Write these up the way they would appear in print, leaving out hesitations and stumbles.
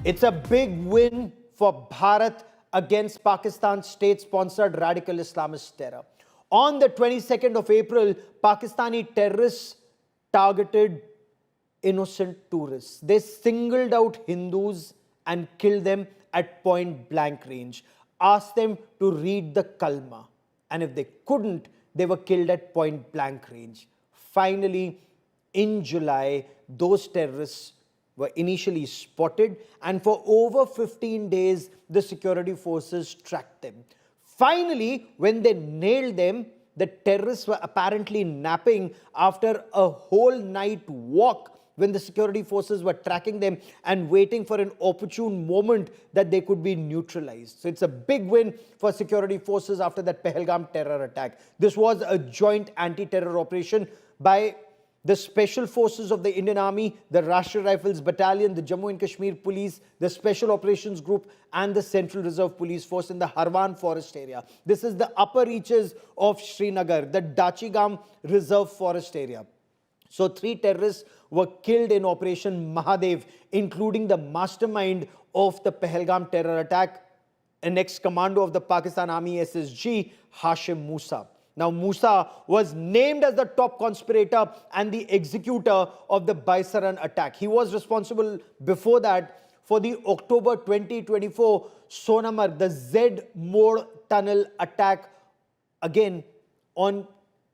It's a big win for Bharat against Pakistan's state-sponsored radical Islamist terror. On the 22nd of April, Pakistani terrorists targeted innocent tourists. They singled out Hindus and killed them at point blank range, asked them to read the Kalma, and if they couldn't, they were killed at point blank range. Finally, in July, those terrorists were initially spotted, and for over 15 days, the security forces tracked them. Finally, when they nailed them, the terrorists were apparently napping after a whole night walk when the security forces were tracking them and waiting for an opportune moment that they could be neutralized. So it's a big win for security forces after that Pahalgam terror attack. This was a joint anti-terror operation by the Special Forces of the Indian Army, the Rashtriya Rifles Battalion, the Jammu and Kashmir Police, the Special Operations Group, and the Central Reserve Police Force in the Harwan forest area. This is the upper reaches of Srinagar, the Dachigam Reserve Forest area. So 3 terrorists were killed in Operation Mahadev, including the mastermind of the Pahalgam terror attack, an ex-commando of the Pakistan Army SSG, Hashim Musa. Now, Musa was named as the top conspirator and the executor of the Baisaran attack. He was responsible before that for the October 2024 Sonamarg, the Z-Mode tunnel attack, again on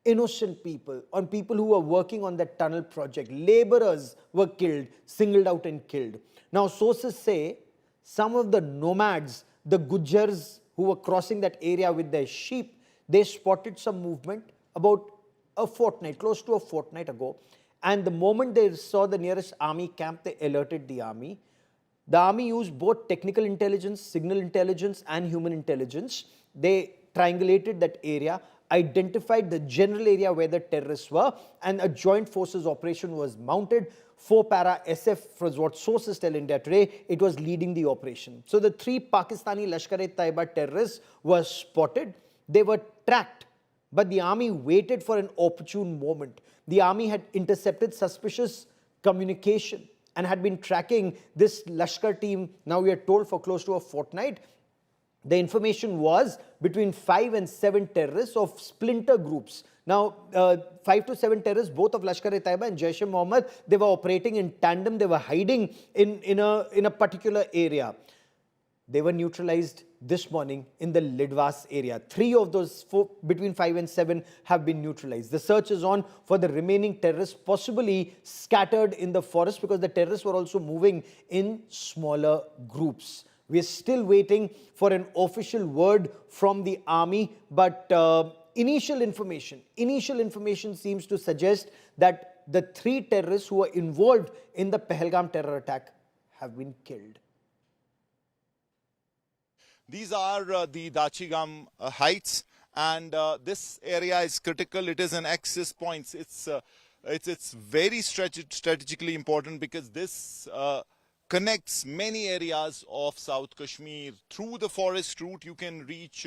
innocent people, on people who were working on that tunnel project. Laborers were killed, singled out and killed. Now, sources say some of the nomads, the Gujars who were crossing that area with their sheep, they spotted some movement about a fortnight, close to a fortnight ago. And the moment they saw the nearest army camp, they alerted the army. The army used both technical intelligence, signal intelligence, and human intelligence. They triangulated that area, identified the general area where the terrorists were, and a joint forces operation was mounted. 4 para SF was what sources tell India Today. It was leading the operation. So the 3 Pakistani Lashkar-e-Taiba terrorists were spotted. They were tracked, but the army waited for an opportune moment. The army had intercepted suspicious communication and had been tracking this Lashkar team, now we are told, for close to a fortnight. The information was between 5 and 7 terrorists of splinter groups. Now, 5 to 7 terrorists, both of Lashkar-e-Taiba and Jaish-e-Mohammed, they were operating in tandem. They were hiding in a particular area. They were neutralized this morning in the Lidwas area. 3 of those 4, between 5 and 7, have been neutralized. The search is on for the remaining terrorists, possibly scattered in the forest, because the terrorists were also moving in smaller groups. We are still waiting for an official word from the army, but initial information seems to suggest that the 3 terrorists who were involved in the Pahalgam terror attack have been killed. These are the Dachigam heights, and this area is critical. It is an access point. It's very strategically important because this connects many areas of South Kashmir. Through the forest route, you can reach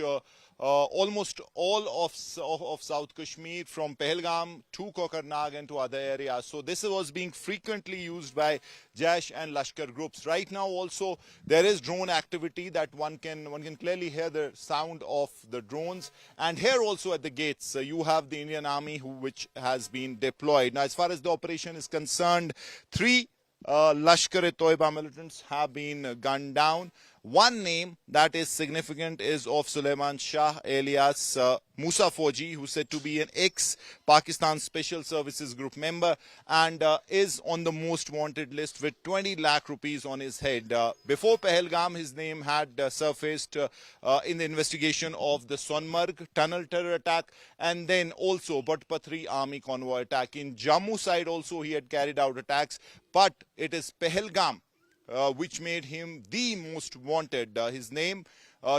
almost all of South Kashmir, from Pahalgam to Kokarnag and to other areas. So this was being frequently used by Jaish and Lashkar groups. Right now also there is drone activity that one can clearly hear the sound of the drones. And here also at the gates you have the Indian Army which has been deployed. Now, as far as the operation is concerned, 3 Lashkar-e-Toiba militants have been gunned down. One name that is significant is of Suleiman Shah alias Musa Fauji, who is said to be an ex-Pakistan Special Services Group member and is on the most wanted list with 20 lakh rupees on his head. Before Pahalgam, his name had surfaced in the investigation of the Sonamarg tunnel terror attack, and then also Bhatpatri army convoy attack. In Jammu side also he had carried out attacks, but it is Pahalgam which made him the most wanted. His name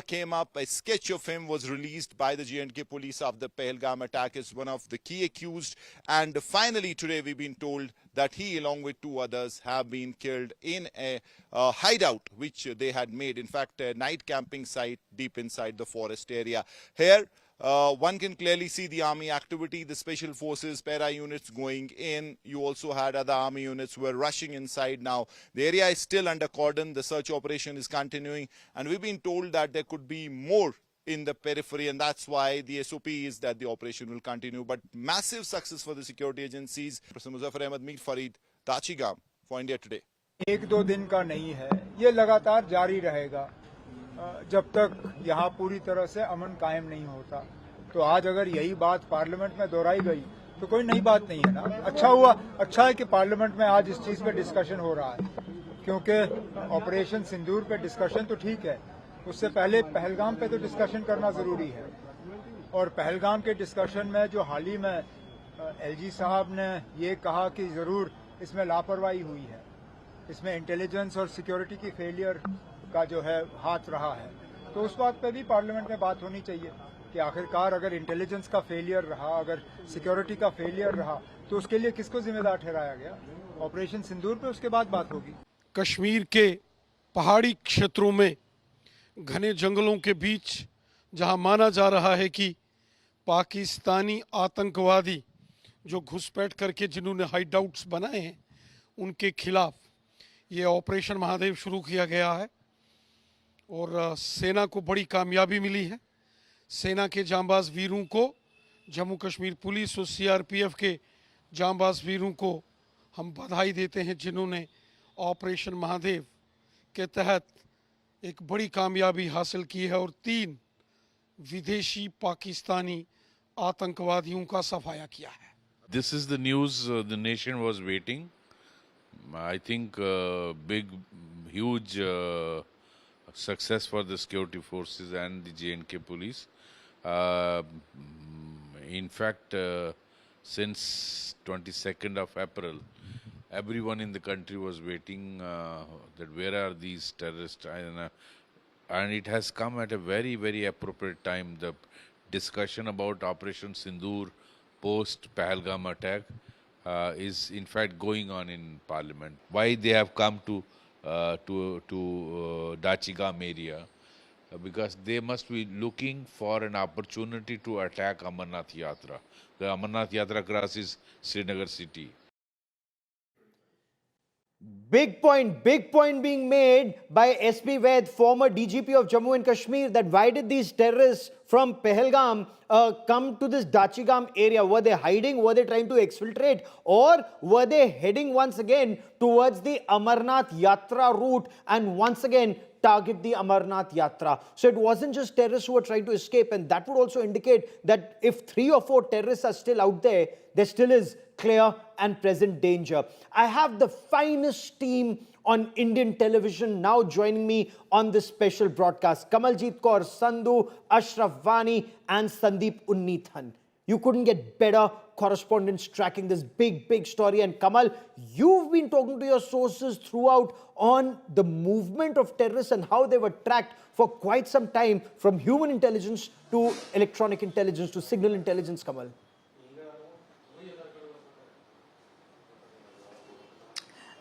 came up. A sketch of him was released by the J&K Police after the Pahalgam attack as one of the key accused. And finally today we've been told that he, along with 2 others, have been killed in a hideout which they had made. In fact, a night camping site deep inside the forest area. Here one can clearly see the army activity, the special forces, para units going in. You also had other army units who were rushing inside now. The area is still under cordon. The search operation is continuing. And we've been told that there could be more in the periphery, and that's why the SOP is that the operation will continue. But massive success for the security agencies. Professor Muzaffar Ahmed, Meet Farid, Dachigam for India Today. एक दो दिन का नहीं है, ये लगातार जारी रहेगा जब तक यहाँ पूरी तरह से अमन कायम नहीं होता। तो आज अगर यही बात पार्लियामेंट में दोहराई गई तो कोई नई बात नहीं है ना। अच्छा हुआ, अच्छा है कि पार्लियामेंट में आज इस चीज पे डिस्कशन हो रहा है, क्योंकि ऑपरेशन सिंदूर पे डिस्कशन तो ठीक है, उससे पहले पहलगाम पे तो डिस्कशन करना जरूरी है। और पहलगाम के डिस्कशन में जो हाल ही में एलजी साहब ने ये कहा कि जरूर इसमें लापरवाही हुई है, इसमें इंटेलिजेंस और सिक्योरिटी की फेलियर का जो है हाथ रहा है, तो उस बात पे भी पार्लियामेंट में बात होनी चाहिए कि आखिरकार अगर इंटेलिजेंस का फेलियर रहा, अगर सिक्योरिटी का फेलियर रहा, तो उसके लिए किसको जिम्मेदार ठहराया गया। ऑपरेशन सिंदूर पे उसके बाद बात होगी। कश्मीर के पहाड़ी क्षेत्रों में घने जंगलों के बीच जहां माना जा रहा है कि पाकिस्तानी आतंकवादी जो घुसपैठ करके जिन्होंने हाइड आउट्स बनाए हैं उनके खिलाफ ये ऑपरेशन महादेव शुरू किया गया है और सेना को बड़ी कामयाबी मिली है। सेना के जांबाज वीरों को, जम्मू कश्मीर पुलिस और CRPF के जांबाज वीरों को हम बधाई देते हैं जिन्होंने ऑपरेशन महादेव के तहत एक बड़ी कामयाबी हासिल की है और 3 विदेशी पाकिस्तानी आतंकवादियों का सफाया किया है। This is the news the nation was waiting. I think big, huge success for the security forces and the J&K Police. In fact, since 22nd of April, everyone in the country was waiting that where are these terrorists, and it has come at a very, very appropriate time. The discussion about Operation Sindoor post Pahalgam attack is in fact going on in Parliament. Why they have come to Dachigam area? Because they must be looking for an opportunity to attack Amarnath Yatra. The Amarnath Yatra crosses Srinagar city. Big point being made by SP Vaid, former DGP of Jammu and Kashmir, that why did these terrorists from Pahalgam come to this Dachigam area? Were they hiding? Were they trying to exfiltrate? Or were they heading once again towards the Amarnath Yatra route and once again target the Amarnath Yatra? So it wasn't just terrorists who were trying to escape, and that would also indicate that if 3 or 4 terrorists are still out there, there still is clear and present danger. I have the finest team on Indian television now joining me on this special broadcast. Kamaljeet Kaur Sandhu, Ashraf Vani and Sandeep Unnithan. You couldn't get better correspondents tracking this big story. And Kamal, you've been talking to your sources throughout on the movement of terrorists and how they were tracked for quite some time, from human intelligence to electronic intelligence to signal intelligence, Kamal.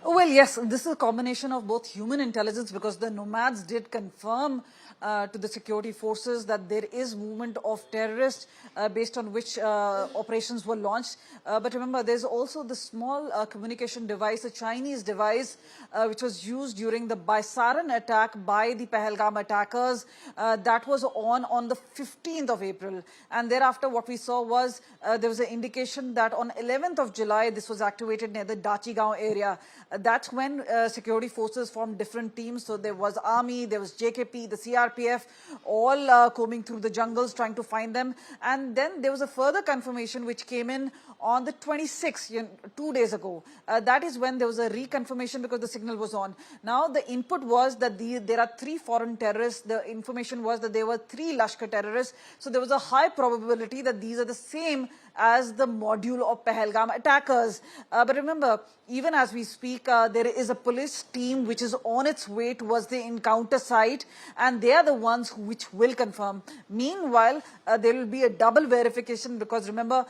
Well, yes, this is a combination of both human intelligence, because the nomads did confirm to the security forces that there is movement of terrorists based on which operations were launched. But remember, there's also the small communication device, a Chinese device, which was used during the Baisaran attack by the Pahalgam attackers. That was on the 15th of April. And thereafter, what we saw was there was an indication that on 11th of July, this was activated near the Dachigam area. That's when security forces formed different teams. So there was army, there was JKP, the CRPF, all combing through the jungles trying to find them. And then there was a further confirmation which came in on the 26th, 2 days ago. That is when there was a reconfirmation because the signal was on. Now the input was that there are 3 foreign terrorists. The information was that there were 3 Lashkar terrorists. So there was a high probability that these are the same as the module of Pahalgam attackers. But remember, even as we speak, there is a police team which is on its way towards the encounter site, and they are the ones which will confirm. Meanwhile, there will be a double verification, because remember,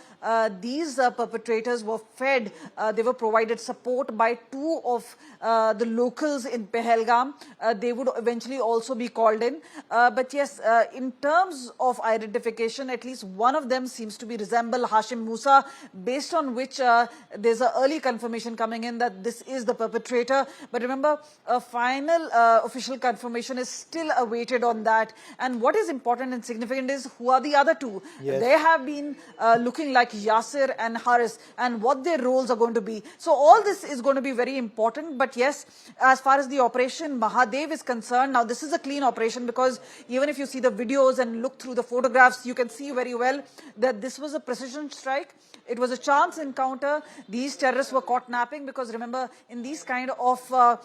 these perpetrators were fed, they were provided support by two of the locals in Pahalgam. They would eventually also be called in. But yes, in terms of identification, at least one of them seems to be resemble Hashim Musa, based on which there's an early confirmation coming in that this is the perpetrator. But remember, a final official confirmation is still awaited on that. And what is important and significant is who are the other two. Yes. They have been looking like Yasir and Haris, and what their roles are going to be. So all this is going to be very important. But yes, as far as the Operation Mahadev is concerned, now this is a clean operation, because even if you see the videos and look through the photographs, you can see very well that this was a precision strike. It was a chance encounter. These terrorists were caught napping, because remember, in these kind of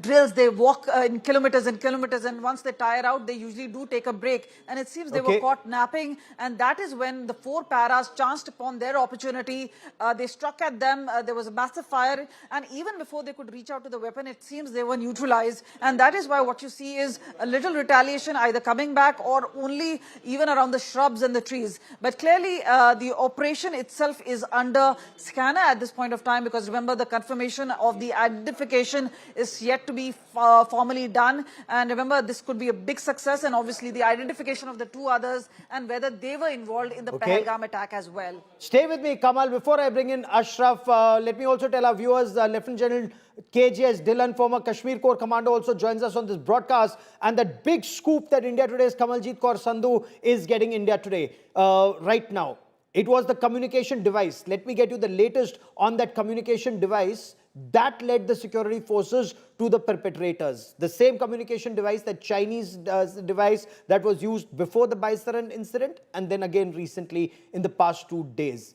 drills, they walk in kilometers and kilometers, and once they tire out, they usually do take a break. And it seems they were caught napping, and that is when the four paras chanced upon their opportunity. They struck at them. There was a massive fire, and even before they could reach out to the weapon, it seems they were neutralized. And that is why what you see is a little retaliation, either coming back or only even around the shrubs and the trees. But clearly, the operation itself is under scanner at this point of time, because remember, the confirmation of the identification is yet to be formally done. And remember, this could be a big success, and obviously the identification of the two others and whether they were involved in the Pahalgam attack as well. Stay with me, Kamal. Before I bring in Ashraf, let me also tell our viewers, Lieutenant General KJS Dhillon, former Kashmir Corps Commando, also joins us on this broadcast. And that big scoop that India Today's Kamaljeet Kaur Sandhu is getting India Today right now. It was the communication device. Let me get you the latest on that communication device that led the security forces to the perpetrators. The same communication device, that Chinese device that was used before the Baisaran incident, and then again recently in the past 2 days.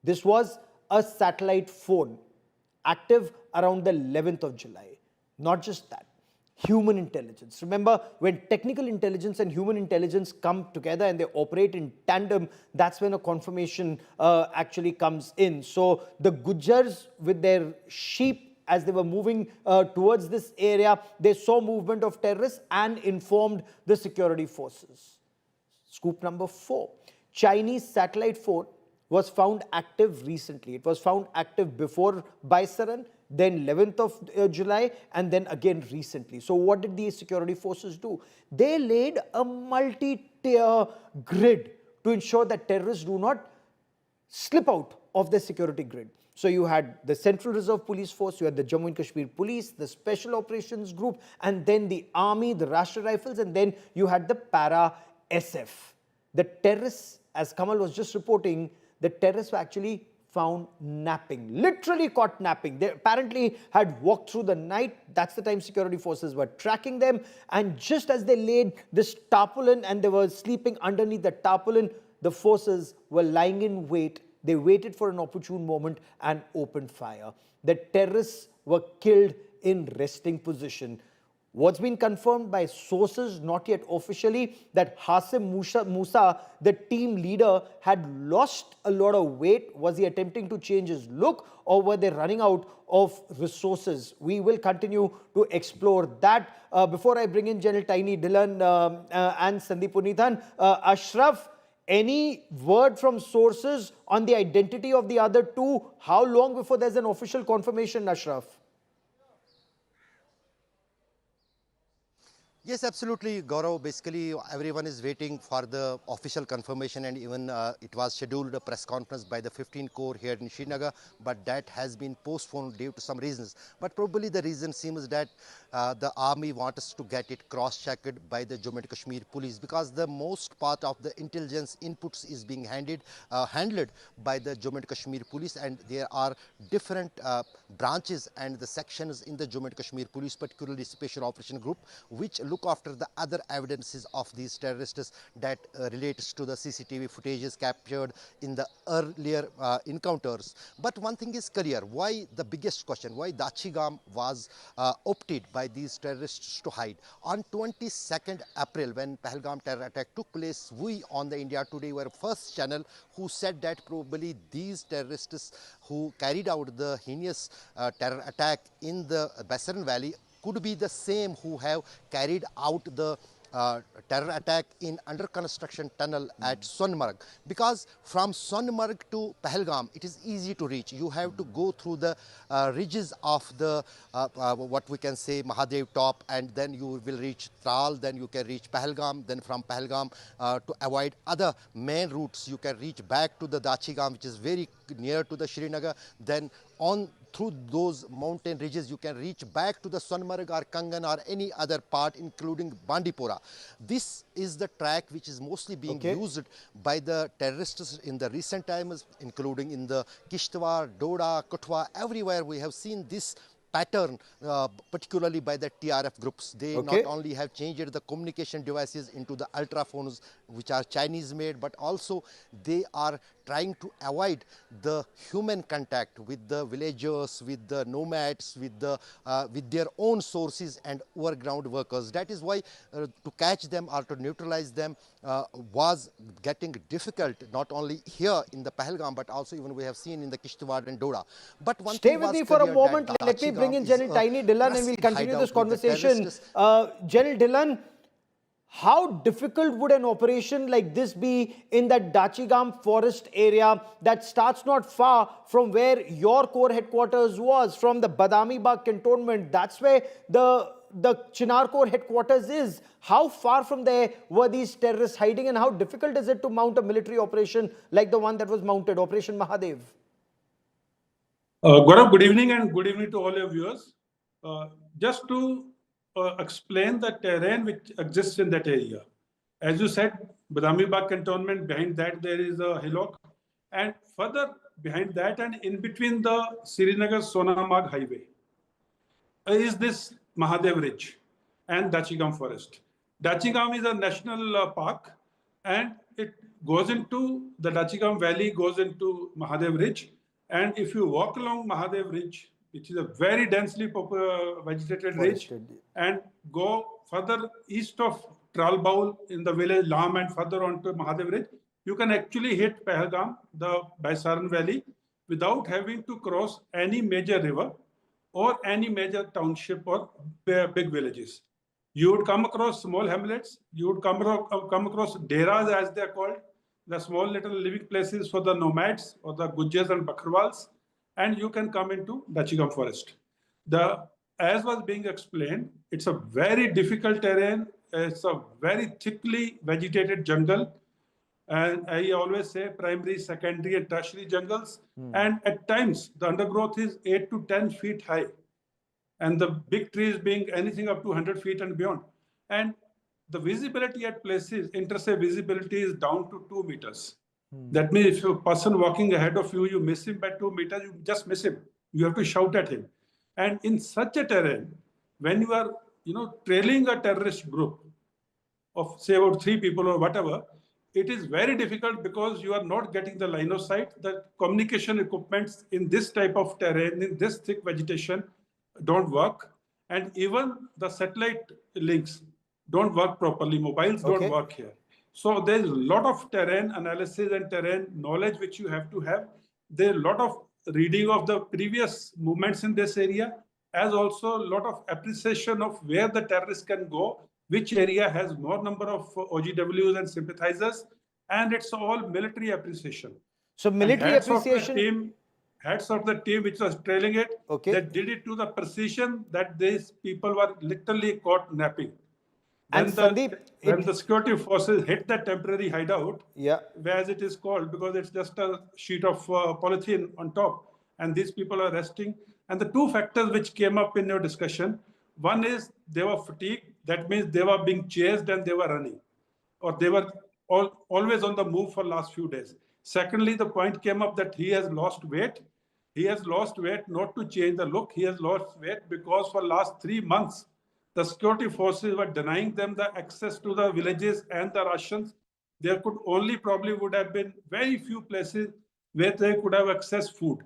This was a satellite phone active around the 11th of July. Not just that, human intelligence. Remember, when technical intelligence and human intelligence come together and they operate in tandem, that's when a confirmation actually comes in. So the Gujars with their sheep, as they were moving towards this area, they saw movement of terrorists and informed the security forces. Scoop number 4. Chinese satellite phone was found active recently. It was found active before Baisaran, then 11th of July, and then again recently. So what did these security forces do? They laid a multi-tier grid to ensure that terrorists do not slip out of the security grid. So you had the Central Reserve Police Force, you had the Jammu and Kashmir Police, the Special Operations Group, and then the Army, the Rashtra Rifles, and then you had the Para SF. The terrorists, as Kamal was just reporting, the terrorists were actually found napping, literally caught napping. They apparently had walked through the night. That's the time security forces were tracking them. And just as they laid this tarpaulin and they were sleeping underneath the tarpaulin, the forces were lying in wait. They waited for an opportune moment and opened fire. The terrorists were killed in resting position. What's been confirmed by sources, not yet officially, that Hashim Musa, the team leader, had lost a lot of weight. Was he attempting to change his look, or were they running out of resources? We will continue to explore that. Before I bring in General Tiny Dhillon and Sandeep Punithan, Ashraf, any word from sources on the identity of the other two? How long before there's an official confirmation, Ashraf? Yes, absolutely, Gaurav. Basically, everyone is waiting for the official confirmation, and even it was scheduled a press conference by the 15th Corps here in Srinagar, but that has been postponed due to some reasons. But probably the reason seems that the army wants us to get it cross-checked by the Jammu and Kashmir Police, because the most part of the intelligence inputs is being handled by the Jammu and Kashmir Police, and there are different branches and the sections in the Jammu and Kashmir Police, particularly Special Operation Group, which look after the other evidences of these terrorists that relates to the CCTV footages captured in the earlier encounters. But one thing is clear, why the biggest question, why Dachigam was opted by these terrorists to hide. On 22nd April, when Pahalgam terror attack took place, we on the India Today were first channel who said that probably these terrorists who carried out the heinous terror attack in the Baisaran Valley could be the same who have carried out the terror attack in under construction tunnel at Sonmarg, because from Sonmarg to Pahalgam it is easy to reach. You have to go through the ridges of the what we can say Mahadev top, and then you will reach Tral, then you can reach Pahalgam, then from Pahalgam to avoid other main routes you can reach back to the Dachigam, which is very near to the Srinagar. Then on through those mountain ridges you can reach back to the Sonmarg or Kangan or any other part, including Bandipora. This is the track which is mostly being used by the terrorists in the recent times, including in the Kishtwar, Doda, Kutwa, everywhere we have seen this pattern, particularly by the TRF groups. They not only have changed the communication devices into the ultraphones, which are Chinese made, but also they are trying to avoid the human contact with the villagers, with the nomads, with their own sources and overground workers. That is why to catch them or to neutralize them was getting difficult, not only here in the Pahalgam, but also even we have seen in the Kishtwar and Doda. But one Stay thing with was me for a clear moment. that Let me bring in Dachigam General is a Tiny Dhillon and we'll trusted continue hideout this with the conversation. terrorists. General Dhillon, how difficult would an operation like this be in that Dachigam forest area that starts not far from where your core headquarters was, from the Badami Bagh cantonment? That's where the Chinar Corps headquarters is. How far from there were these terrorists hiding, and how difficult is it to mount a military operation like the one that was mounted, Operation Mahadev? Gaurav, good evening and good evening to all your viewers. Just to explain the terrain which exists in that area. As you said, Badami Bagh cantonment, behind that there is a hillock, and further behind that and in between the Srinagar-Sonmarg highway is this Mahadev Ridge and Dachigam forest. Dachigam is a national park, and it goes into the Dachigam valley, goes into Mahadev Ridge. And if you walk along Mahadev Ridge, which is a very densely vegetated ridge, and go further east of Tralbaul in the village Lam and further on to Mahadev Ridge, you can actually hit Pahalgam, the Baisaran valley, without having to cross any major river or any major township or big villages. You would come across small hamlets, you would come across deras as they are called, the small little living places for the nomads or the Gujjars and Bakrwals, and you can come into Dachigam forest. As was being explained, it's a very difficult terrain, it's a very thickly vegetated jungle, and I always say primary, secondary and tertiary jungles, and at times the undergrowth is 8 to 10 feet high, and the big trees being anything up to 100 feet and beyond. And the visibility at places, intersect visibility is down to 2 meters. That means if a person walking ahead of you, you miss him by 2 meters, you just miss him. You have to shout at him. And in such a terrain, when you are, trailing a terrorist group of say about 3 people or whatever, it is very difficult because you are not getting the line of sight. The communication equipments in this type of terrain, in this thick vegetation, don't work. And even the satellite links don't work properly. Mobiles don't work here. So there's a lot of terrain analysis and terrain knowledge which you have to have. There's a lot of reading of the previous movements in this area, as also a lot of appreciation of where the terrorists can go, which area has more number of OGWs and sympathizers, and it's all military appreciation. So military appreciation. Heads of the team which was trailing it, they did it to the precision that these people were literally caught napping. When the security forces hit that temporary hideout, as it is called, because it's just a sheet of polythene on top, and these people are resting. And the 2 factors which came up in your discussion, one is they were fatigued. That means they were being chased and they were running, or they were always on the move for last few days. Secondly, the point came up that he has lost weight. He has lost weight not to change the look. He has lost weight because for last 3 months, the security forces were denying them the access to the villages and the rations. There could only probably would have been very few places where they could have accessed food.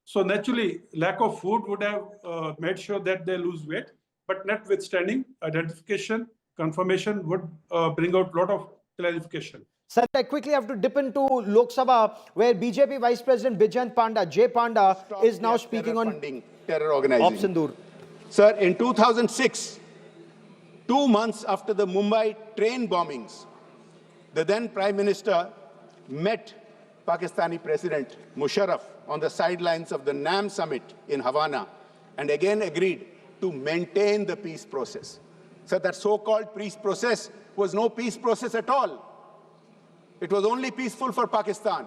So naturally, lack of food would have made sure that they lose weight. But notwithstanding, identification, confirmation would bring out a lot of clarification. Sir, I quickly have to dip into Lok Sabha, where BJP Vice President Bijant Panda, J. Panda, is now speaking on terror organizing. SIndoor. Sir, in 2006, 2 months after the Mumbai train bombings, the then Prime Minister met Pakistani President Musharraf on the sidelines of the NAM summit in Havana and again agreed to maintain the peace process. So that so-called peace process was no peace process at all. It was only peaceful for Pakistan.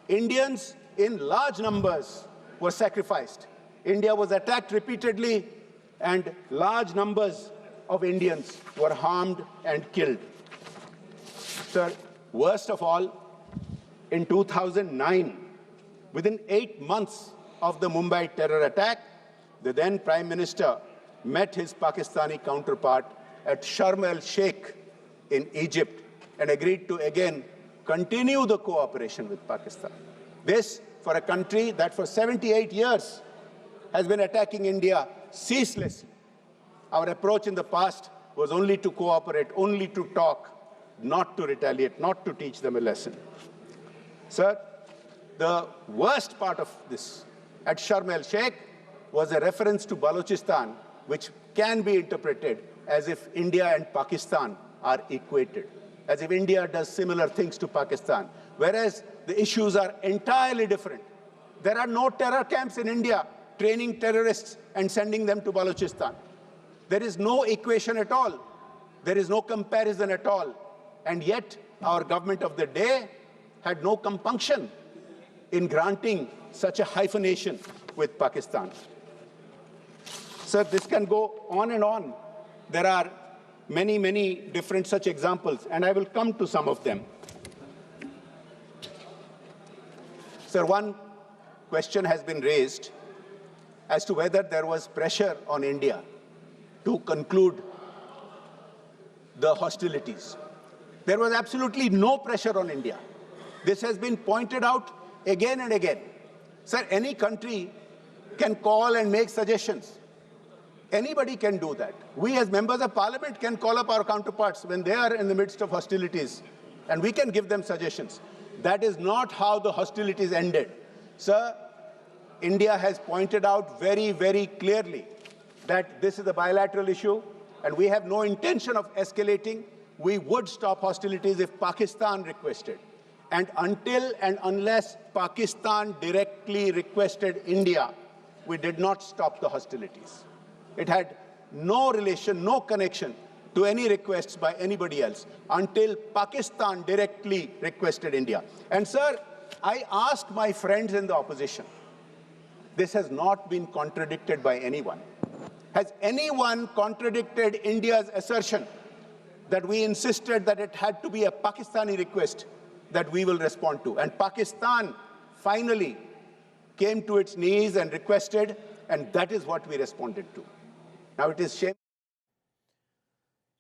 Indians in large numbers were sacrificed. India was attacked repeatedly and large numbers of Indians were harmed and killed. Sir, worst of all, in 2009, within 8 months of the Mumbai terror attack, the then Prime Minister met his Pakistani counterpart at Sharm el-Sheikh in Egypt and agreed to again continue the cooperation with Pakistan. This for a country that for 78 years has been attacking India ceaselessly. Our approach in the past was only to cooperate, only to talk, not to retaliate, not to teach them a lesson. Sir, the worst part of this at Sharm el-Sheikh was a reference to Balochistan, which can be interpreted as if India and Pakistan are equated, as if India does similar things to Pakistan, whereas the issues are entirely different. There are no terror camps in India training terrorists and sending them to Balochistan. There is no equation at all. There is no comparison at all. And yet, our government of the day had no compunction in granting such a hyphenation with Pakistan. Sir, this can go on and on. There are many, many different such examples, and I will come to some of them. Sir, one question has been raised as to whether there was pressure on India to conclude the hostilities. There was absolutely no pressure on India. This has been pointed out again and again. Sir, any country can call and make suggestions. Anybody can do that. We as members of parliament can call up our counterparts when they are in the midst of hostilities, and we can give them suggestions. That is not how the hostilities ended. Sir, India has pointed out very, very clearly that this is a bilateral issue, and we have no intention of escalating. We would stop hostilities if Pakistan requested. And until and unless Pakistan directly requested India, we did not stop the hostilities. It had no relation, no connection to any requests by anybody else until Pakistan directly requested India. And sir, I asked my friends in the opposition, this has not been contradicted by anyone. Has anyone contradicted India's assertion that we insisted that it had to be a Pakistani request that we will respond to? And Pakistan finally came to its knees and requested, and that is what we responded to. Now it is shame.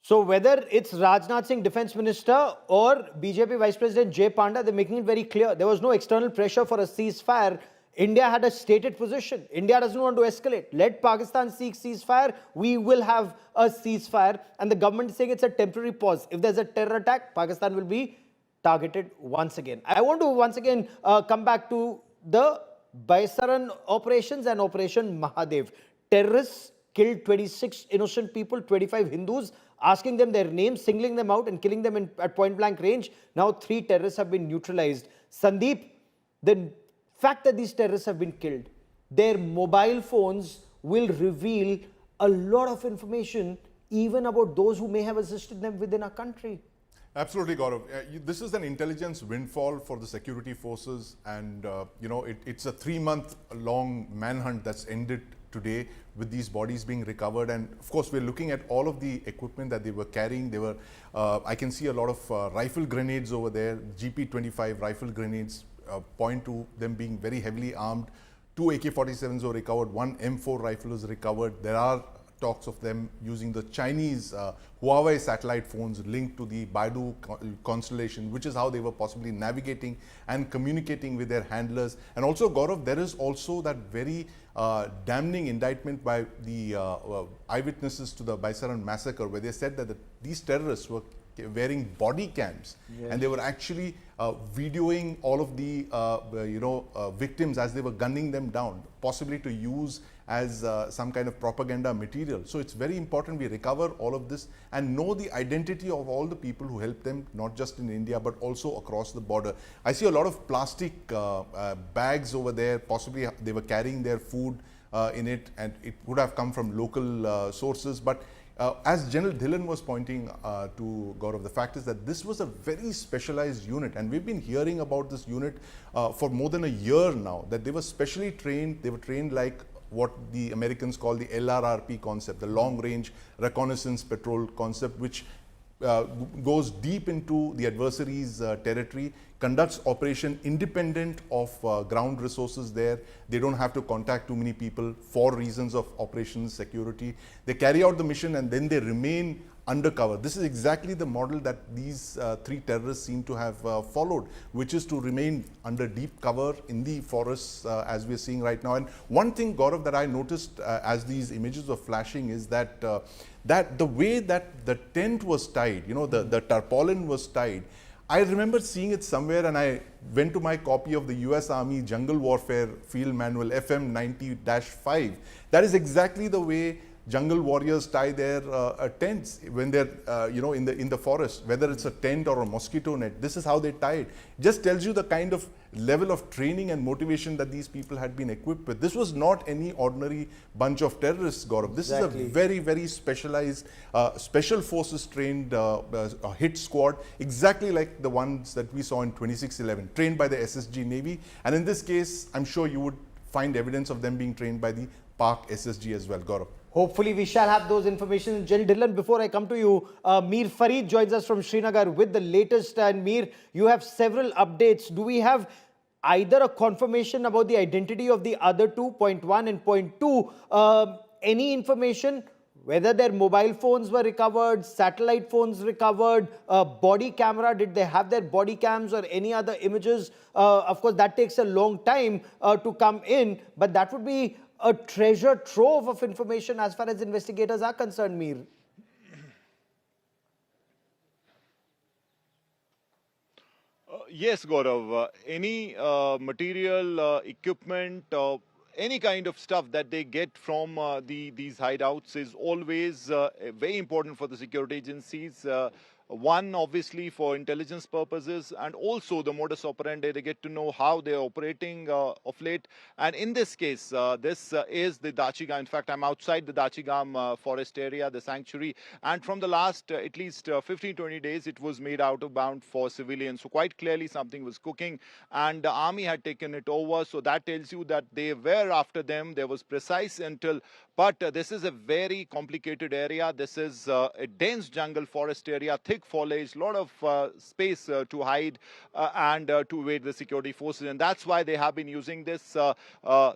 So whether it's Rajnath Singh, Defense Minister, or BJP Vice President J. Panda, they're making it very clear. There was no external pressure for a ceasefire. India had a stated position. India doesn't want to escalate. Let Pakistan seek ceasefire. We will have a ceasefire. And the government is saying it's a temporary pause. If there's a terror attack, Pakistan will be targeted once again. I want to once again come back to the Baisaran operations and Operation Mahadev. Terrorists killed 26 innocent people, 25 Hindus, asking them their names, singling them out and killing them at point-blank range. Now 3 terrorists have been neutralized. Sandeep, the fact that these terrorists have been killed, their mobile phones will reveal a lot of information even about those who may have assisted them within our country. Absolutely, Gaurav. This is an intelligence windfall for the security forces, and it's a 3-month-long manhunt that's ended today with these bodies being recovered. And of course, we're looking at all of the equipment that they were carrying. They were, I can see a lot of rifle grenades over there, GP25 rifle grenades, point to them being very heavily armed. 2 AK-47s were recovered, 1 M4 rifle was recovered. There are talks of them using the Chinese Huawei satellite phones linked to the Baidu constellation, which is how they were possibly navigating and communicating with their handlers. And also, Gaurav, there is also that very damning indictment by the eyewitnesses to the Baisaran massacre, where they said that these terrorists were wearing body cams, and they were actually videoing all of the victims as they were gunning them down, possibly to use as some kind of propaganda material. So it's very important we recover all of this and know the identity of all the people who helped them, not just in India but also across the border. I see a lot of plastic bags over there. Possibly they were carrying their food in it, and it would have come from local sources. But as General Dhillon was pointing to Gaurav, the fact is that this was a very specialized unit, and we've been hearing about this unit for more than a year now, that they were specially trained. They were trained like what the Americans call the LRRP concept, the long range reconnaissance patrol concept, which goes deep into the adversary's territory, conducts operation independent of ground resources there. They don't have to contact too many people for reasons of operations security. They carry out the mission and then they remain undercover. This is exactly the model that these three terrorists seem to have followed, which is to remain under deep cover in the forests as we are seeing right now. And one thing, Gaurav, that I noticed as these images were flashing is that that the way that the tent was tied, you know, the tarpaulin was tied, I remember seeing it somewhere, and I went to my copy of the US Army Jungle Warfare Field Manual FM 90-5. That is exactly the way jungle warriors tie their tents when they're in the forest, whether it's a tent or a mosquito net. This is how they tie it. Just tells you the kind of level of training and motivation that these people had been equipped with. This was not any ordinary bunch of terrorists, Gaurav. This is a very, very specialized, special forces trained hit squad, exactly like the ones that we saw in 2611, trained by the SSG Navy. And in this case, I'm sure you would find evidence of them being trained by the Pak SSG as well, Gaurav. Hopefully, we shall have those information. General Dhillon, before I come to you, Mir Farid joins us from Srinagar with the latest. And Mir, you have several updates. Do we have either a confirmation about the identity of the other two, point one and point two? Any information, whether their mobile phones were recovered, satellite phones recovered, body camera, did they have their body cams or any other images? Of course, that takes a long time to come in, but that would be a treasure trove of information as far as investigators are concerned, Mir. Yes, Gaurav. Any material, equipment, any kind of stuff that they get from these hideouts is always very important for the security agencies. One, obviously, for intelligence purposes, and also the modus operandi. They get to know how they're operating of late. And in this case, this is the Dachigam. In fact, I'm outside the Dachigam forest area, the sanctuary. And from the last at least 15-20 days, it was made out of bound for civilians. So quite clearly, something was cooking. And the army had taken it over. So that tells you that they were after them. There was precise intel. But this is a very complicated area. This is a dense jungle forest area, thick foliage, lot of space to hide and to evade the security forces. And that's why they have been using this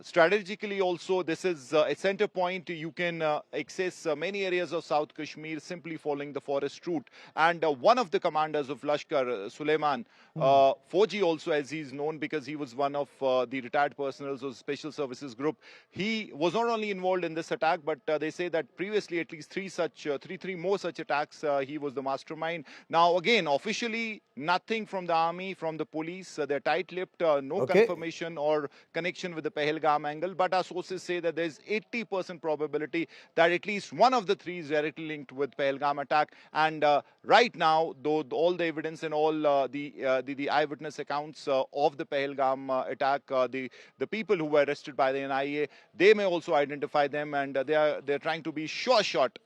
strategically also. This is a center point. You can access many areas of South Kashmir simply following the forest route. And one of the commanders of Lashkar, Suleiman, Fauji also, as he's known, because he was one of the retired personnel of Special Services Group. He was not only involved in this attack, but they say that previously at least three more such attacks, he was the mastermind. Now, again, officially, nothing from the army, from the police. They're tight-lipped, no confirmation or connection with the Pahalgam angle. But our sources say that there's 80% probability that at least one of the three is directly linked with Pahalgam attack. And right now, though all the evidence and all the eyewitness accounts of the Pahalgam attack, the people who were arrested by the NIA, they may also identify them, and they're trying to be sure shot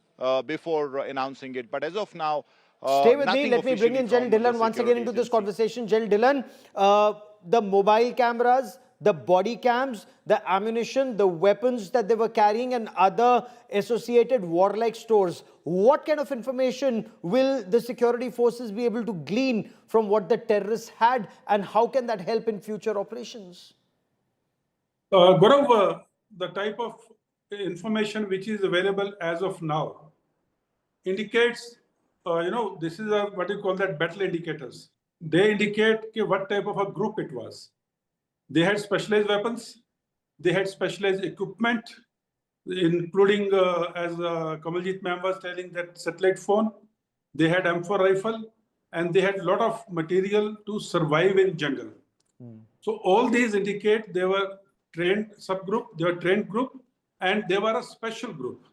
before announcing it. But as of now, stay with me. Let me bring in General Dhillon once again into this conversation. General Dhillon, the mobile cameras, the body cams, the ammunition, the weapons that they were carrying, and other associated warlike stores. What kind of information will the security forces be able to glean from what the terrorists had, and how can that help in future operations? Gaurav, the type of information that we have received information which is available as of now indicates, this is what you call that battle indicators. They indicate what type of a group it was. They had specialized weapons, they had specialized equipment, including, as Kamaljeet ma'am was telling, that satellite phone. They had M4 rifle, and they had a lot of material to survive in jungle. So all these indicate they were trained subgroup, they were trained group, and they were a special group.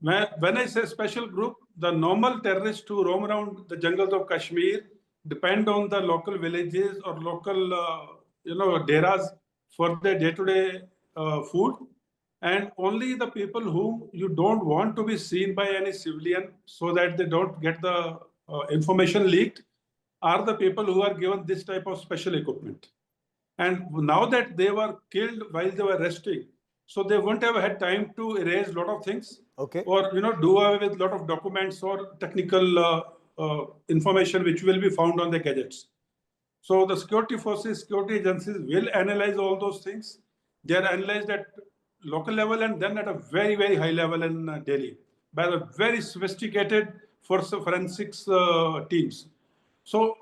When I say special group, the normal terrorists who roam around the jungles of Kashmir depend on the local villages or local, deras for their day-to-day food. And only the people whom you don't want to be seen by any civilian so that they don't get the information leaked are the people who are given this type of special equipment. And now that they were killed while they were resting, so they wouldn't have had time to erase a lot of things, or do away with a lot of documents or technical information which will be found on the gadgets. So the security forces, security agencies will analyze all those things. They are analyzed at local level and then at a very, very high level in Delhi by the very sophisticated forensics teams. So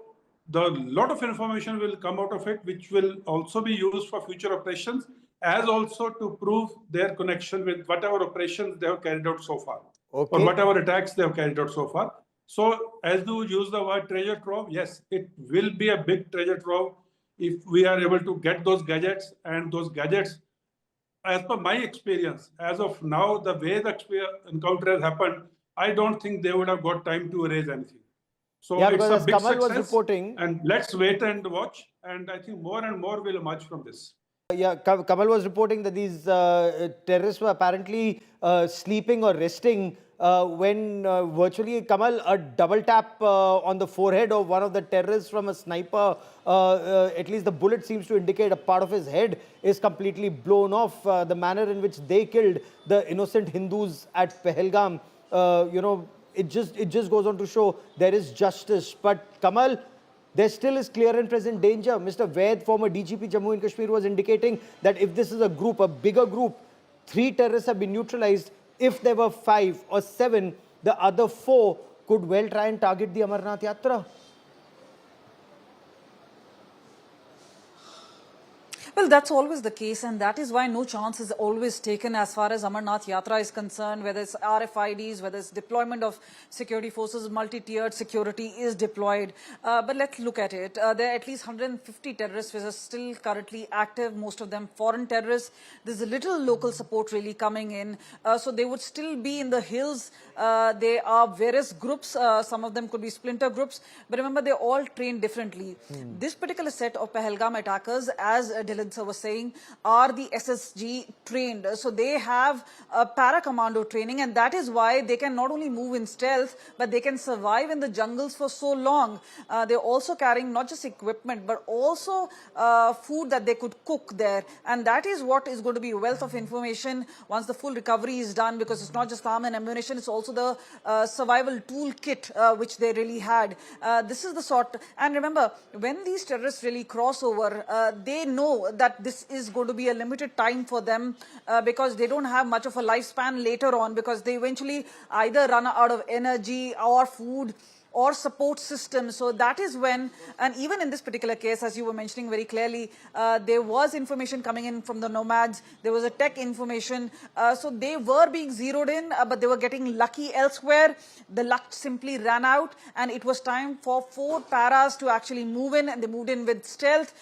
the lot of information will come out of it, which will also be used for future operations, as also to prove their connection with whatever operations they have carried out so far, or whatever attacks they have carried out so far. So as you use the word treasure trove, yes, it will be a big treasure trove if we are able to get those gadgets. And those gadgets, as per my experience, as of now, the way the encounter has happened, I don't think they would have got time to erase anything. So it's a big Kamal was success, reporting, and let's wait and watch. And I think more and more will emerge from this. Kamal was reporting that these terrorists were apparently sleeping or resting when virtually, Kamal, a double tap on the forehead of one of the terrorists from a sniper, at least the bullet seems to indicate a part of his head is completely blown off. The manner in which they killed the innocent Hindus at Pahalgam, it just goes on to show there is justice. But Kamal, there still is clear and present danger. Mr. Vaid, former DGP Jammu and Kashmir, was indicating that if this is a group, a bigger group, 3 terrorists have been neutralized. If there were 5 or 7, the other 4 could well try and target the Amarnath Yatra. Well, that's always the case, and that is why no chance is always taken as far as Amarnath Yatra is concerned, whether it's RFIDs, whether it's deployment of security forces, multi-tiered security is deployed. But let's look at it. There are at least 150 terrorists which are still currently active, most of them foreign terrorists. There's a little local support really coming in. So they would still be in the hills. There are various groups. Some of them could be splinter groups. But remember, they're all trained differently. This particular set of Pahalgam attackers, as Sir was saying, are the SSG trained. So they have a para-commando training, and that is why they can not only move in stealth, but they can survive in the jungles for so long. They're also carrying not just equipment, but also food that they could cook there. And that is what is going to be a wealth of information once the full recovery is done, because it's not just arm and ammunition, it's also the survival toolkit which they really had. This is the sort, and remember, when these terrorists really cross over, they know that this is going to be a limited time for them because they don't have much of a lifespan later on, because they eventually either run out of energy or food or support system. So that is when, and even in this particular case, as you were mentioning very clearly, there was information coming in from the nomads, there was a tech information, so they were being zeroed in, but they were getting lucky elsewhere. The luck simply ran out, and it was time for 4 paras to actually move in, and they moved in with stealth.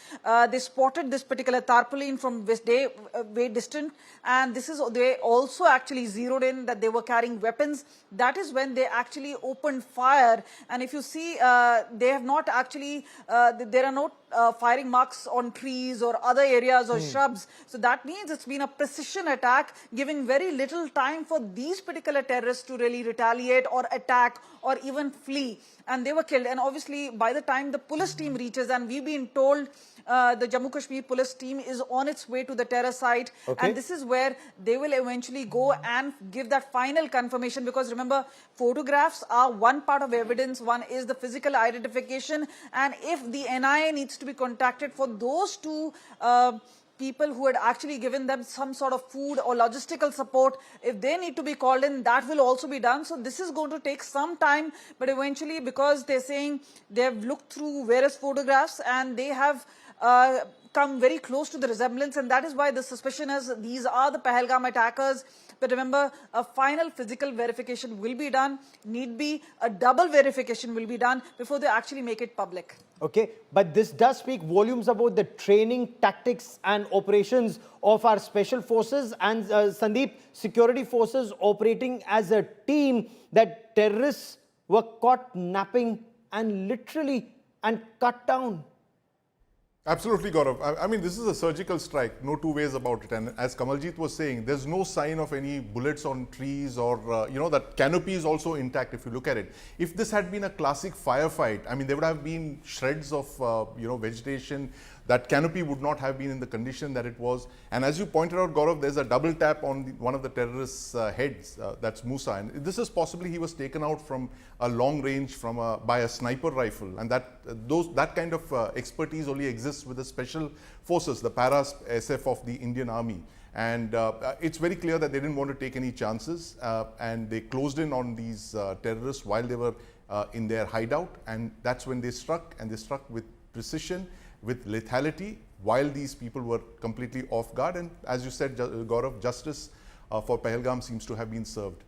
They spotted this particular tarpaulin from way distant, and they also actually zeroed in that they were carrying weapons. That is when they actually opened fire. And if you see, they have not actually, there are no firing marks on trees or other areas or shrubs. So that means it's been a precision attack, giving very little time for these particular terrorists to really retaliate or attack or even flee. And they were killed. And obviously, by the time the police team reaches, and we've been told the Jammu Kashmir police team is on its way to the terror site. And this is where they will eventually go and give that final confirmation. Because remember, photographs are one part of evidence. One is the physical identification. And if the NIA needs to be contacted for those two people who had actually given them some sort of food or logistical support, if they need to be called in, that will also be done. So this is going to take some time, but eventually, because they're saying they've looked through various photographs and they have come very close to the resemblance, and that is why the suspicion is these are the Pahalgam attackers. But remember, a final physical verification will be done. Need be, a double verification will be done before they actually make it public. Okay, but this does speak volumes about the training, tactics and operations of our special forces and Sandeep, security forces operating as a team, that terrorists were caught napping and literally and cut down. Absolutely, Gaurav. I mean, this is a surgical strike, no two ways about it. And as Kamaljeet was saying, there's no sign of any bullets on trees or, you know, that canopy is also intact if you look at it. If this had been a classic firefight, I mean, there would have been shreds of, you know, vegetation. That canopy would not have been in the condition that it was. And as you pointed out, Gaurav, there's a double tap on one of the terrorists' heads. That's Musa. And this is possibly he was taken out from a long range by a sniper rifle. And that kind of expertise only exists with the special forces, the Paras SF of the Indian Army. And it's very clear that they didn't want to take any chances. And they closed in on these terrorists while they were in their hideout. And that's when they struck, and they struck with precision, with lethality, while these people were completely off guard. And as you said, Gaurav, justice for Pahalgam seems to have been served.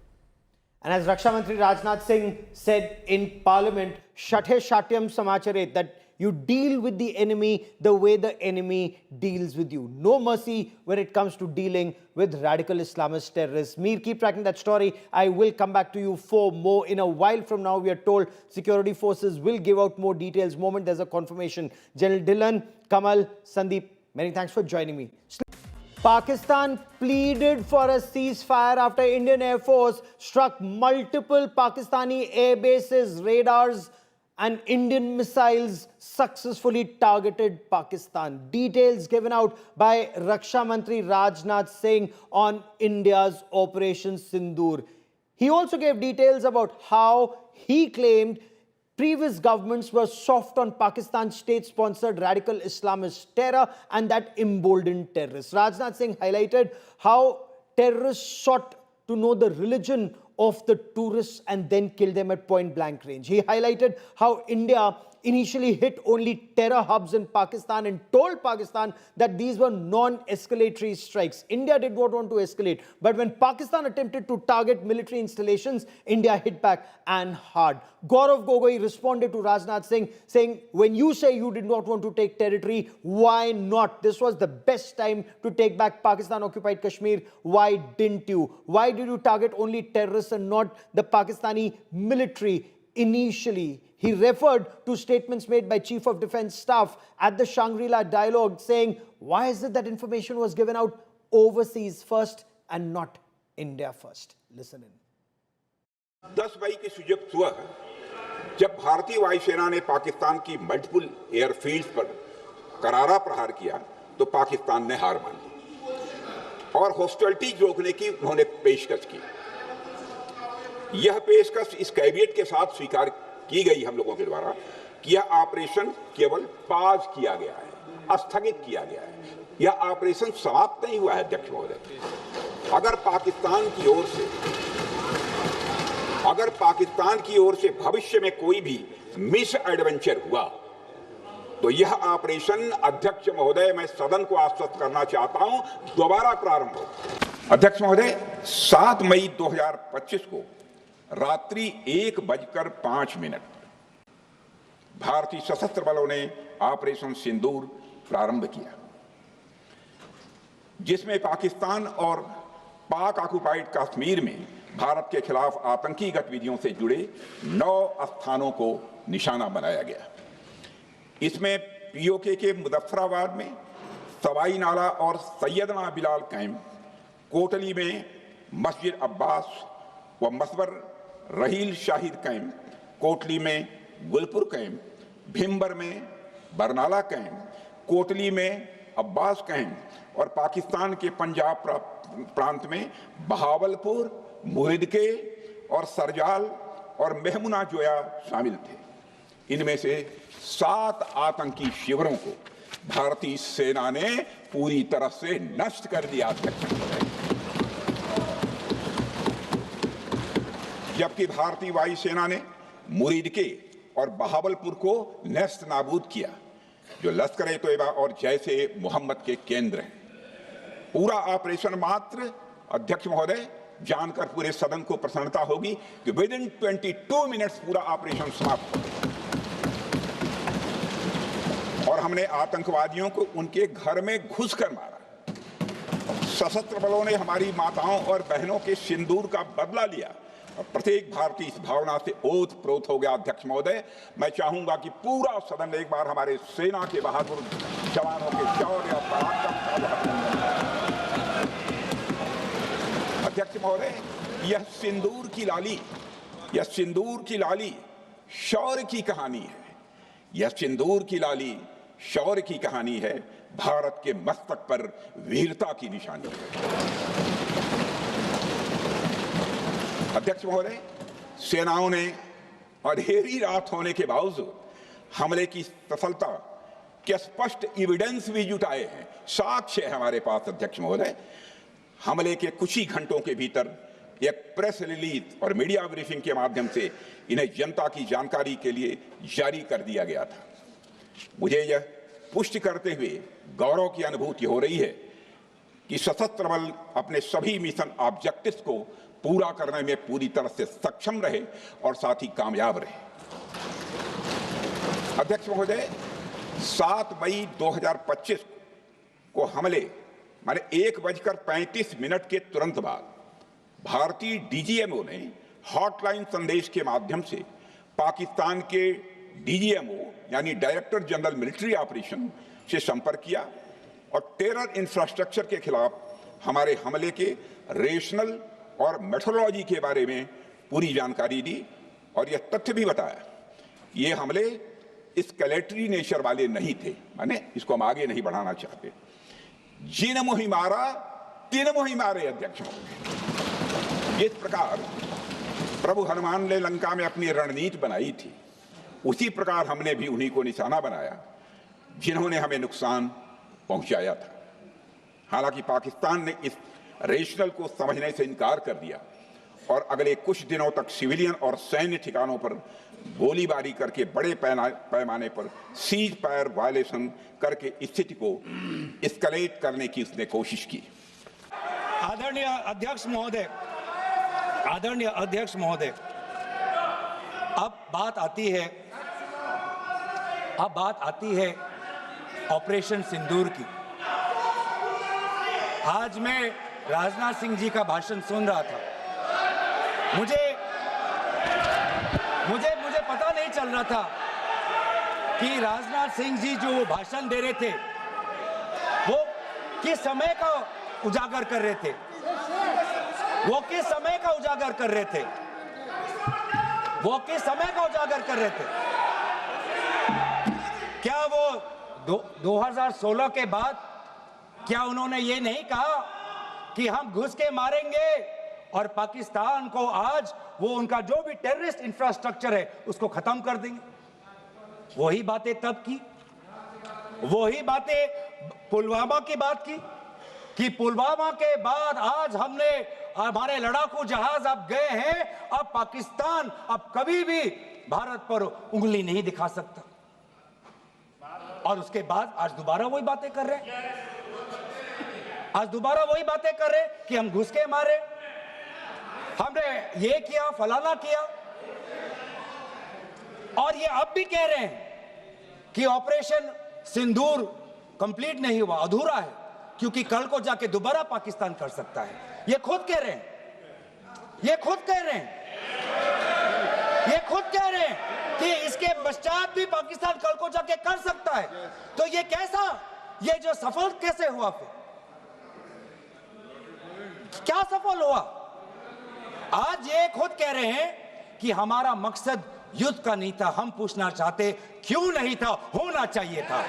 And as Raksha Mantri Rajnath Singh said in Parliament, Shathe Shatyam Samacharet, that you deal with the enemy the way the enemy deals with you. No mercy when it comes to dealing with radical Islamist terrorists. Mir, keep tracking that story. I will come back to you for more. In a while from now, we are told security forces will give out more details moment there's a confirmation. General Dhillon, Kamal, Sandeep, many thanks for joining me. Pakistan pleaded for a ceasefire after Indian Air Force struck multiple Pakistani air bases, radars and Indian missiles successfully targeted Pakistan. Details given out by Raksha Mantri Rajnath Singh on India's Operation SIndoor. He also gave details about how he claimed previous governments were soft on Pakistan's state-sponsored radical Islamist terror and that emboldened terrorists. Rajnath Singh highlighted how terrorists sought to know the religion of the tourists and then kill them at point-blank range. He highlighted how India initially hit only terror hubs in Pakistan and told Pakistan that these were non-escalatory strikes. India did not want to escalate, but when Pakistan attempted to target military installations, India hit back and hard. Gaurav Gogoi responded to Rajnath Singh saying, when you say you did not want to take territory, why not? This was the best time to take back Pakistan-occupied Kashmir. Why didn't you? Why did you target only terrorists and not the Pakistani military initially? He referred to statements made by Chief of Defence Staff at the Shangri-La dialogue saying, why is it that information was given out overseas first and not India first? Listen in. 10 मई की सुबह सुबह जब भारतीय वायुसेना ने पाकिस्तान की multiple airfields पर करारा प्रहार किया तो पाकिस्तान ने हार मान ली और हॉस्टिलिटी रोकने की उन्होंने पेशकश की। यह पेशकश इस कैबिनेट के साथ स्वीकार की गई हम लोगों के द्वारा कि यह ऑपरेशन केवल पाज किया गया है, स्थगित किया गया है। यह ऑपरेशन समाप्त नहीं हुआ है अध्यक्ष महोदय। अगर पाकिस्तान की ओर से भविष्य में कोई भी मिस एडवेंचर हुआ तो यह ऑपरेशन अध्यक्ष महोदय मैं सदन को आश्वस्त करना चाहता हूं दोबारा प्रारंभ हो। अध्यक्ष महोदय 7 मई 2025 को रात्रि 1:05 भारतीय सशस्त्र बलों ने ऑपरेशन सिंदूर प्रारंभ किया, जिसमें पाकिस्तान और पाक ऑक्युपाइड कश्मीर में भारत के खिलाफ आतंकी गतिविधियों से जुड़े 9 स्थानों को निशाना बनाया गया। इसमें पीओके के मुजफ्फराबाद में सवाई नाला और सैयदना बिलाल कैंप, कोटली में मस्जिद अब्बास व मसबर रहील शाहिद कैंप, कोटली में गुलपुर कैंप, भिम्बर में बरनाला कैंप, कोटली में अब्बास कैंप और पाकिस्तान के पंजाब प्रांत में बहावलपुर, मुहिदके और सरजाल और मेहमुना जोया शामिल थे। इनमें से 7 आतंकी शिविरों को भारतीय सेना ने पूरी तरह से नष्ट कर दिया। जबकि भारतीय वायुसेना ने मुरीदके और बहावलपुर को नेस्त नाबूद किया, जो लश्कर-ए-तोयबा और जैसे मोहम्मद के केंद्र हैं। पूरा ऑपरेशन मात्र, अध्यक्ष महोदय, जानकर पूरे सदन को प्रसन्नता होगी कि विद इन 22 मिनट्स पूरा ऑपरेशन समाप्त हो गया और हमने आतंकवादियों को उनके घर में घुसकर मारा। सशस्त्र बलों ने हमारी माताओं और बहनों के सिंदूर का बदला लिया और प्रत्येक भारतीय इस भावना से ओत-प्रोत हो गया। अध्यक्ष महोदय, मैं चाहूंगा कि पूरा सदन एक बार हमारे सेना के बहादुर जवानों के शौर्य और पराक्रम का। अध्यक्ष महोदय, यह सिंदूर की लाली शौर्य की कहानी है। यह सिंदूर की लाली शौर्य की कहानी है, भारत के मस्तक पर वीरता की निशानी है। अध्यक्ष महोदय, सेनाओं ने अंधेरी रात होने के बावजूद हमले की सफलता के स्पष्ट एविडेंस भी जुटाए हैं, साक्ष्य है हमारे पास। अध्यक्ष महोदय, हमले के कुछ ही घंटों के भीतर एक प्रेस रिलीज और मीडिया ब्रीफिंग के माध्यम से इन्हें जनता की जानकारी के लिए जारी कर दिया गया था। मुझे यह पुष्टि करते हुए गौरव की अनुभूति हो रही है कि सशस्त्र बल अपने सभी मिशन ऑब्जेक्टिव्स को पूरा करने में पूरी तरह से सक्षम रहे और साथ ही कामयाब रहे। अध्यक्ष महोदय, 7 मई 2025 को हमले माने 1:35 के तुरंत बाद भारतीय डीजीएमओ ने हॉटलाइन संदेश के माध्यम से पाकिस्तान के डीजीएमओ यानी डायरेक्टर जनरल मिलिट्री ऑपरेशन से संपर्क किया और टेरर इंफ्रास्ट्रक्चर के खिलाफ हमारे हमले के रेशनल और मेथोडोलॉजी के बारे में पूरी जानकारी दी और यह तथ्य भी बताया ये हमले एस्केलेटरी नेचर वाले नहीं थे, माने इसको हम आगे नहीं बढ़ाना चाहते। जिन मुहि मारा तीन मुहि मारे। अध्यक्ष महोदय, इस प्रकार प्रभु हनुमान ने लंका में अपनी रणनीति बनाई थी, उसी प्रकार हमने भी उन्हीं को निशाना बनाया जिन्होंने हमें नुकसान पहुंचाया था। हालांकि पाकिस्तान ने इस रेशनल को समझने से इनकार कर दिया और अगले कुछ दिनों तक सिविलियन और सैन्य ठिकानों पर गोलीबारी करके बड़े पैमाने पर सीज फायर वायलेशन करके स्थिति को एस्केलेट करने की उसने कोशिश की। आदरणीय अध्यक्ष महोदय, अब बात आती है ऑपरेशन सिंदूर की। आज मैं राजनाथ सिंह जी का भाषण सुन रहा था। मुझे पता नहीं चल रहा था कि राजनाथ सिंह जी जो भाषण दे रहे थे वो किस समय का उजागर कर रहे थे। क्या वो 2016 के बाद क्या उन्होंने ये नहीं कहा कि हम घुस के मारेंगे और पाकिस्तान को आज वो उनका जो भी टेररिस्ट इंफ्रास्ट्रक्चर है उसको खत्म कर देंगे? वही बातें तब की, वही बातें पुलवामा की बात की कि पुलवामा के बाद आज हमारे लड़ाकू जहाज अब गए हैं, अब पाकिस्तान अब कभी भी भारत पर उंगली नहीं दिखा सकता। और उसके बाद आज दोबारा वही बातें कर रहे हैं, कि हम घुस के मारे, हमने ये किया, फलाना किया। और ये अब भी कह रहे हैं कि ऑपरेशन सिंदूर कंप्लीट नहीं हुआ, अधूरा है, क्योंकि कल को जाके दोबारा पाकिस्तान कर सकता है। ये खुद कह रहे हैं कि इसके पश्चात भी पाकिस्तान कल को जाके कर सकता है। तो ये कैसा, ये जो सफल कैसे हुआ? फिर क्या सफल हुआ? आज ये खुद कह रहे हैं कि हमारा मकसद युद्ध का नहीं था। हम पूछना चाहते क्यों नहीं था, होना चाहिए था।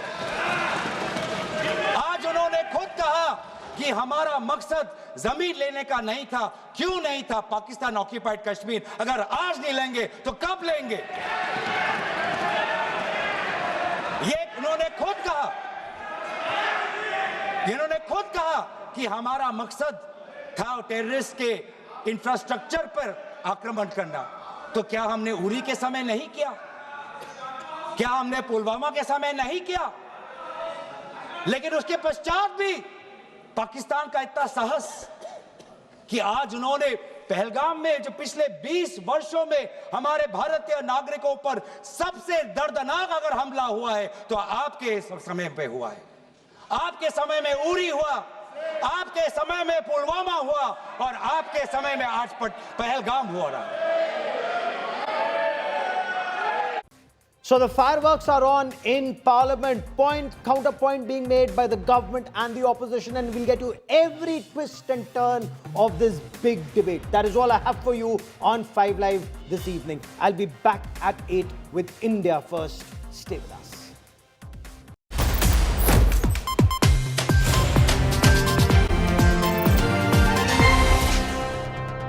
आज उन्होंने खुद कहा कि हमारा मकसद जमीन लेने का नहीं था। क्यों नहीं था? पाकिस्तान ऑक्यूपाइड कश्मीर अगर आज नहीं लेंगे तो कब लेंगे? ये उन्होंने खुद कहा। जिन्होंने खुद कहा कि हमारा मकसद था टेररिस्ट के इंफ्रास्ट्रक्चर पर आक्रमण करना। तो क्या हमने उरी के समय नहीं किया? क्या हमने पुलवामा के समय नहीं किया? लेकिन उसके पश्चात भी पाकिस्तान का इतना साहस कि आज उन्होंने पहलगाम में जो पिछले 20 वर्षों में हमारे भारतीय नागरिकों पर सबसे दर्दनाक अगर हमला हुआ है तो आपके समय पे हुआ है। आपके समय में उरी हुआ, आपके समय में पुलवामा हुआ और आपके समय में आज पहलगाम हो रहा है। So the fireworks are on in Parliament, counterpoint being made by the government and the opposition, and we'll get you every twist and turn of this big debate. That is all I have for you on 5 Live this evening. I'll be back at 8 with India First. Stay with us.